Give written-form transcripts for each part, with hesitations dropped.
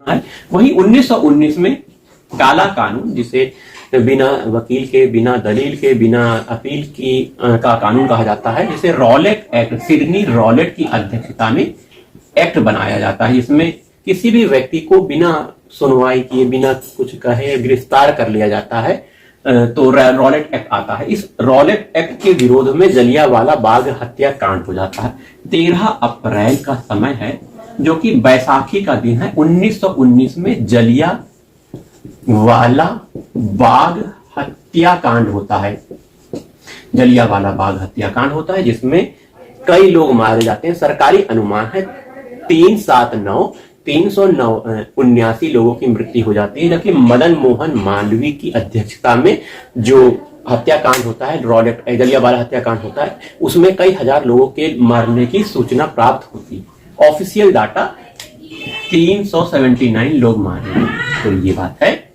है। वहीं 1919 में काला कानून, जिसे बिना वकील के, बिना दलील के, बिना अपील की का कानून कहा जाता है, जिसे रॉलेट एक्ट, सिडनी रॉलेट की अध्यक्षता में एक्ट बनाया जाता है, जिसमें किसी भी व्यक्ति को बिना सुनवाई किए, बिना कुछ कहे गिरफ्तार कर लिया जाता है। तो रॉलेट एक्ट आता है। इस रॉलेट एक्ट के विरोध में जलियांवाला बाग हत्याकांड हो जाता है। 13 अप्रैल का समय है, जो कि बैसाखी का दिन है। 1919 में जलियांवाला बाग हत्याकांड होता है। जलियांवाला बाग हत्याकांड होता है, जिसमें कई लोग मारे जाते हैं। सरकारी अनुमान है 379 लोगों की मृत्यु हो जाती है, जबकि मदन मोहन मालवीय की अध्यक्षता में जो हत्याकांड होता है, रॉलेट जलियांवाला हत्याकांड होता है, उसमें कई हजार लोगों के मरने की सूचना प्राप्त होती है। ऑफिशियल डाटा 379 लोग मारे गए। तो ये बात है।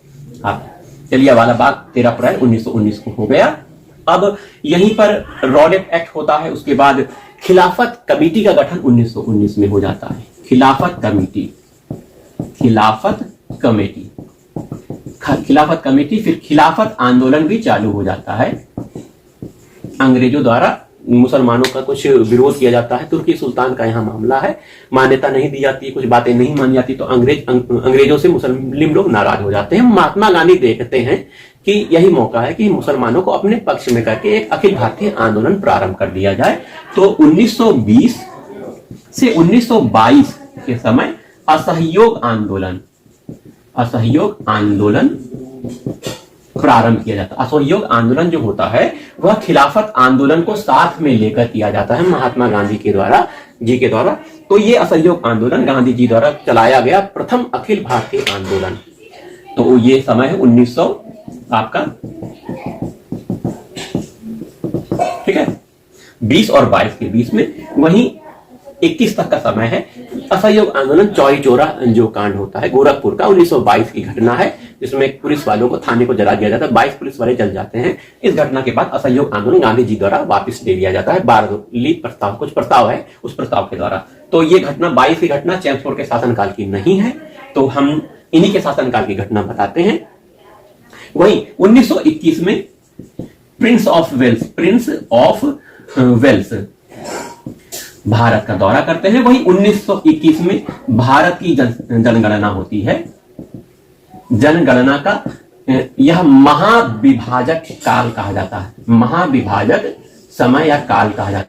जलियांवाला बाग 13 अप्रैल 1919 को हो गया। अब यहीं पर रॉलेट एक्ट होता है। उसके बाद खिलाफत कमेटी का गठन 1919 में हो जाता है। खिलाफत कमेटी, फिर खिलाफत आंदोलन भी चालू हो जाता है। अंग्रेजों द्वारा मुसलमानों का कुछ विरोध किया जाता है। तुर्की सुल्तान का यहाँ मामला है, मान्यता नहीं दी जाती, कुछ बातें नहीं मानी जाती, तो अंग्रेजों से मुस्लिम लोग नाराज हो जाते हैं। महात्मा गांधी देखते हैं कि यही मौका है कि मुसलमानों को अपने पक्ष में करके एक अखिल भारतीय आंदोलन प्रारंभ कर दिया जाए। तो 1920 से 1922 के समय असहयोग आंदोलन प्रारंभ किया जाता है। असहयोग आंदोलन जो होता है वह खिलाफत आंदोलन को साथ में लेकर किया जाता है महात्मा गांधी के द्वारा। तो ये असहयोग आंदोलन गांधी जी द्वारा चलाया गया प्रथम अखिल भारतीय आंदोलन। तो ये समय है 1900 आपका, ठीक है, 20 और 22 के बीच में। वहीं 21 तक का समय है असहयोग आंदोलन। चौरी चौरा जो कांड होता है गोरखपुर का, 1922 की घटना है, जिसमें पुलिस वालों को थाने को जला दिया जाता है। 22 पुलिस वाले जल जाते हैं। इस घटना के बाद असहयोग आंदोलन गांधी जी द्वारा वापस ले लिया जाता है। बारडोली प्रस्ताव, कुछ प्रस्ताव है, उस प्रस्ताव के द्वारा। तो ये घटना 22 की घटना चैम्सफोर्ड के शासनकाल की नहीं है, तो हम इन्हीं के शासनकाल की घटना बताते हैं। वहीं 1921 में प्रिंस ऑफ वेल्स भारत का दौरा करते हैं। वहीं 1921 में भारत की जनगणना होती है। जनगणना का यह महाविभाजक काल कहा जाता है, महाविभाजक समय या काल कहा जाता है।